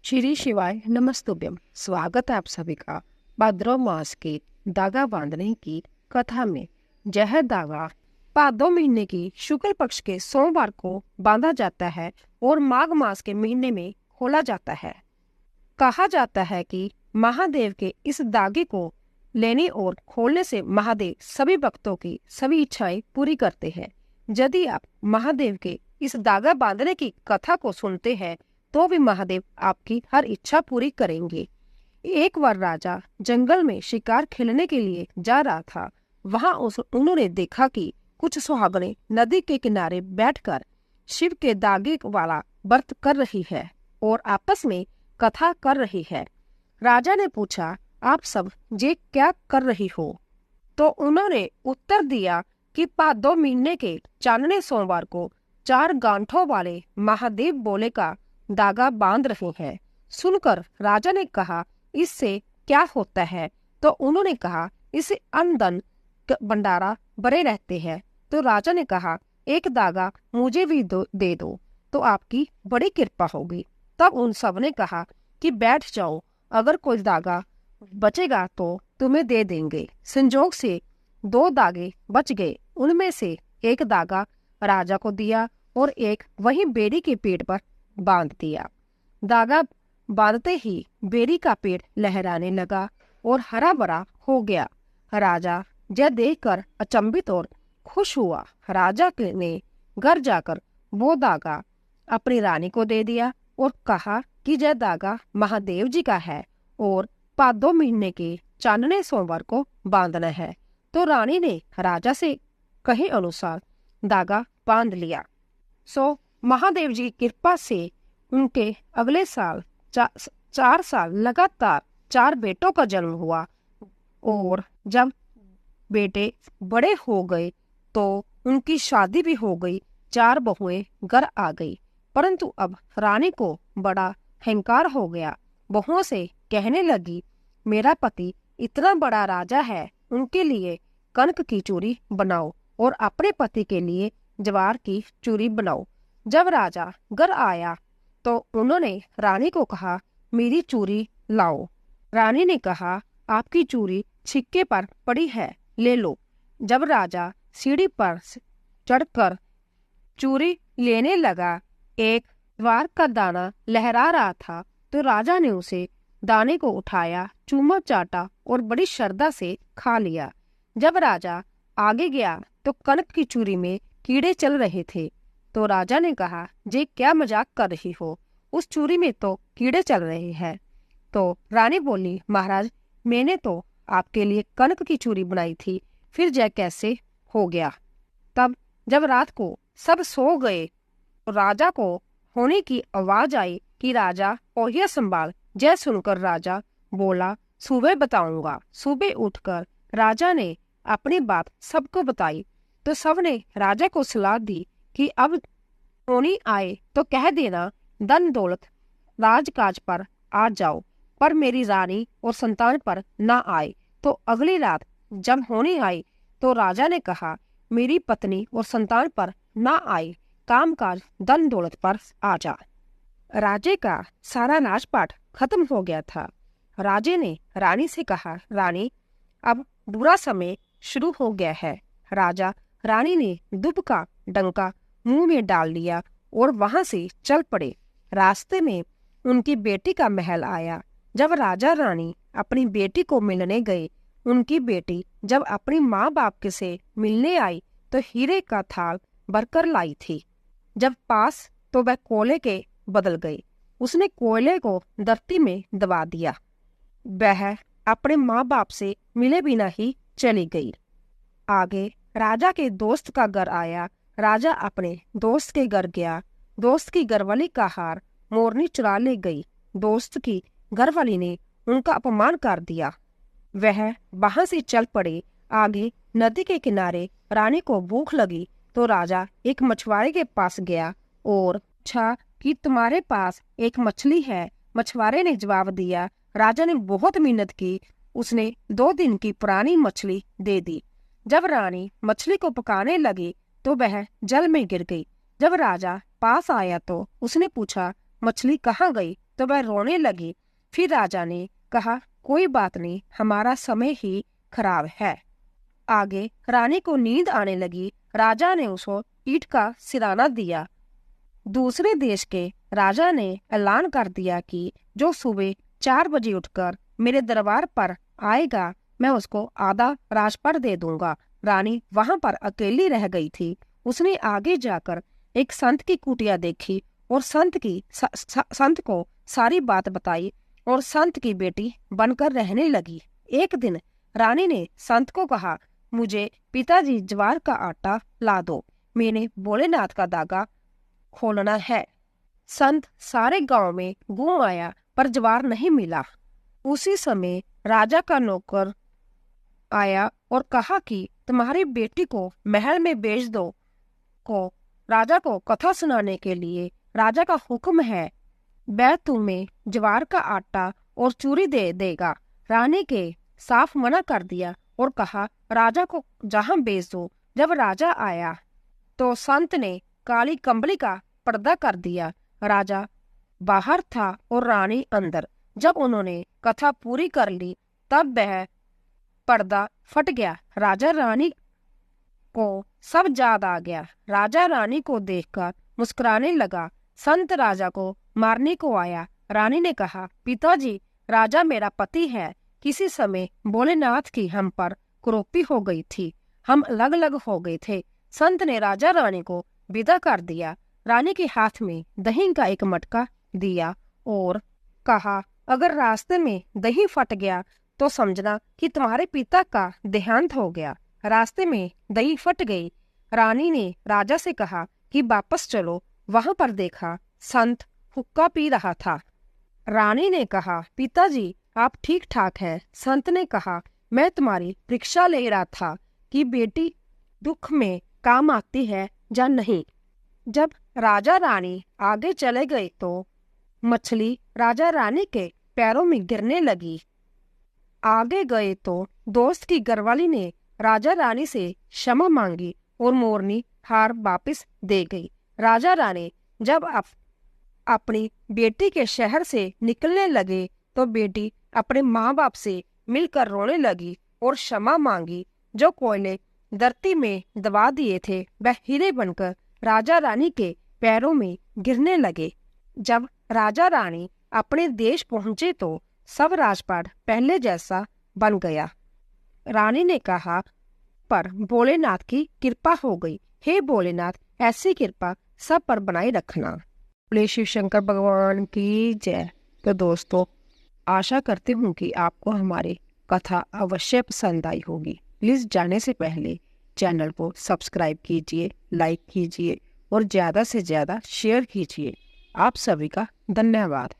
श्री शिवाय नमस्तुभ्यम। स्वागत है आप सभी का भाद्रव मास के धागा बांधने की कथा में। यह धागा भादो महीने की शुक्ल पक्ष के सोमवार को बांधा जाता है और माघ मास के महीने में खोला जाता है। कहा जाता है कि महादेव के इस धागे को लेने और खोलने से महादेव सभी भक्तों की सभी इच्छाएं पूरी करते हैं। यदि आप महादेव के इस धागा बांधने की कथा को सुनते हैं तो भी महादेव आपकी हर इच्छा पूरी करेंगे। एक बार राजा जंगल में शिकार खेलने के लिए जा रहा था। वहां उन्होंने देखा कि कुछ सुहागनें नदी के किनारे बैठकर शिव के धागे वाला व्रत कर रही है और आपस में कथा कर रही है। राजा ने पूछा, आप सब ये क्या कर रही हो? तो उन्होंने उत्तर दिया कि भादो महीने के चांदने सोमवार को 4 गांठों वाले महादेव बोले का धागा बांध रहे हैं। सुनकर राजा ने कहा, इससे क्या होता है? तो उन्होंने कहा, इससे अन्न धन भंडारा भरे रहते हैं। तो राजा ने कहा, एक धागा मुझे भी दे दो तो आपकी बड़ी कृपा होगी। तब उन सब ने कहा कि बैठ जाओ, अगर कोई धागा बचेगा तो तुम्हें दे देंगे। संजोग से 2 धागे बच गए। उनमें से एक धागा राजा को दिया और एक वही बेरी के पेड़ पर बांध दिया। धागा बांधते ही बेरी का पेड़ लहराने लगा और हरा भरा हो गया। राजा यह देखकर अचंभित और खुश हुआ। राजा ने घर जाकर वो धागा अपनी रानी को दे दिया और कहा कि यह धागा महादेव जी का है और भादो महीने के चांदने सोमवार को बांधना है। तो रानी ने राजा से कहे अनुसार धागा बांध लिया। सो महादेव जी की कृपा से उनके अगले साल 4 साल लगातार 4 बेटों का जन्म हुआ और जब बेटे बड़े हो गए तो उनकी शादी भी हो गई। 4 बहुएं घर आ गई। परंतु अब रानी को बड़ा अहंकार हो गया। बहुओं से कहने लगी, मेरा पति इतना बड़ा राजा है, उनके लिए कनक की चूड़ी बनाओ और अपने पति के लिए ज्वार की चूड़ी बनाओ। जब राजा घर आया तो उन्होंने रानी को कहा, मेरी चूड़ी लाओ। रानी ने कहा, आपकी चूड़ी छिक्के पर पड़ी है, ले लो। जब राजा सीढ़ी पर चढ़कर चूड़ी लेने लगा, एक ज्वार का दाना लहरा रहा था। तो राजा ने उसे दाने को उठाया, चूमा चाटा और बड़ी श्रद्धा से खा लिया। जब राजा आगे गया तो कनक की चूड़ी में कीड़े चल रहे थे। तो राजा ने कहा, जे क्या मजाक कर रही हो, उस चूड़ी में तो कीड़े चल रहे हैं। तो रानी बोली, महाराज, मैंने तो आपके लिए कनक की चूड़ी बनाई थी, फिर यह कैसे हो गया? तब जब रात को सब सो गए तो राजा को होने की आवाज आई कि राजा ओहिया संभाल। जय सुनकर राजा बोला, सुबह बताऊंगा। सुबह उठकर राजा ने अपनी बात सबको बताई। तो सबने राजा को सलाह दी कि अब होनी आए तो कह देना, धन दौलत राजकाज पर आ जाओ, पर मेरी रानी और संतान पर ना आए। तो अगली रात जब होनी आई तो राजा ने कहा, मेरी पत्नी और संतान पर ना आए, कामकाज धन दौलत पर आ जा। राजे का सारा राजपाट खत्म हो गया था। राजे ने रानी से कहा, रानी, अब बुरा समय शुरू हो गया है। राजा रानी ने दुब का डंका मुंह में डाल लिया और वहां से चल पड़े। रास्ते में उनकी बेटी का महल आया। जब राजा रानी अपनी बेटी को मिलने गए, उनकी बेटी जब अपनी माँ बाप के से मिलने आई तो हीरे का थाल भरकर लाई थी। जब पास तो वह कोयले के बदल गई। उसने कोयले को धरती में दबा दिया। वह अपने माँ बाप से मिले बिना ही चली गई। आगे राजा के दोस्त का घर आया। राजा अपने दोस्त के घर गया। दोस्त की घरवाली का हार मोरनी चुरा ले गई। दोस्त की घरवाली ने उनका अपमान कर दिया। वह वहां से चल पड़े। आगे नदी के किनारे रानी को भूख लगी तो राजा एक मछुआरे के पास गया और पूछा कि तुम्हारे पास एक मछली है? मछुआरे ने जवाब दिया। राजा ने बहुत मेहनत की। उसने 2 दिन की पुरानी मछली दे दी। जब रानी मछली को पकाने लगी तो वह जल में गिर गई। जब राजा पास आया तो उसने पूछा, मछली कहाँ गई? तो वह रोने लगी। फिर राजा ने कहा, कोई बात नहीं, हमारा समय ही खराब है। आगे रानी को नींद आने लगी। राजा ने उसको ईंट का सिराना दिया। दूसरे देश के राजा ने ऐलान कर दिया कि जो सुबह 4 बजे उठकर मेरे दरबार पर आएगा, मैं उसको आधा राजपाट दे दूंगा। रानी वहां पर अकेली रह गई थी। उसने आगे जाकर एक संत की कुटिया देखी और संत को सारी बात बताई और संत की बेटी बनकर रहने लगी। एक दिन रानी ने संत को कहा, मुझे पिताजी ज्वार का आटा ला दो, मैंने भोलेनाथ का धागा खोलना है। संत सारे गांव में घूम आया पर ज्वार नहीं मिला। उसी समय राजा का नौकर आया और कहा कि तुम्हारी बेटी को महल में भेज दो। राजा को कथा सुनाने के लिए राजा का हुक्म है, वह तुम्हें ज्वार का आटा और चूरी दे देगा। रानी के साफ मना कर दिया और कहा, राजा को जहां भेज दो। जब राजा आया तो संत ने काली कंबली का पर्दा कर दिया। राजा बाहर था और रानी अंदर। जब उन्होंने कथा पूरी कर ली तब वह पर्दा फट गया। राजा रानी को सब याद आ गया। राजा रानी को देखकर मुस्कुराने लगा। संत राजा को मारने को आया। रानी ने कहा, पिताजी, राजा मेरा पति है। किसी समय भोलेनाथ की हम पर कुरूपी हो गई थी, हम अलग अलग हो गए थे। संत ने राजा रानी को विदा कर दिया। रानी के हाथ में दही का एक मटका दिया और कहा, अगर रास्ते में दही फट गया तो समझना कि तुम्हारे पिता का देहांत हो गया। रास्ते में दही फट गई। रानी ने राजा से कहा कि वापस चलो। वहां पर देखा संत हुक्का पी रहा था। रानी ने कहा, पिताजी, आप ठीक ठाक हैं? संत ने कहा, मैं तुम्हारी परीक्षा ले रहा था कि बेटी दुख में काम आती है या नहीं। जब राजा रानी आगे चले गए तो मछली राजा रानी के पैरों में गिरने लगी। आगे गए तो दोस्त की घरवाली ने राजा रानी से क्षमा मांगी और मोरनी हार वापस दे गई। राजा रानी जब अपनी बेटी के शहर से निकलने लगे तो बेटी अपने माँ बाप से मिलकर रोने लगी और क्षमा मांगी। जो कोयले धरती में दबा दिए थे वह हीरे बनकर राजा रानी के पैरों में गिरने लगे। जब राजा रानी अपने देश पहुंचे तो सब राजपाट पहले जैसा बन गया। रानी ने कहा, पर भोलेनाथ की कृपा हो गई। हे भोलेनाथ, ऐसी कृपा सब पर बनाए रखना। बोले शिव शंकर भगवान की जय। तो दोस्तों, आशा करती हूँ कि आपको हमारी कथा अवश्य पसंद आई होगी। प्लीज़ जाने से पहले चैनल को सब्सक्राइब कीजिए, लाइक कीजिए और ज़्यादा से ज़्यादा शेयर कीजिए। आप सभी का धन्यवाद।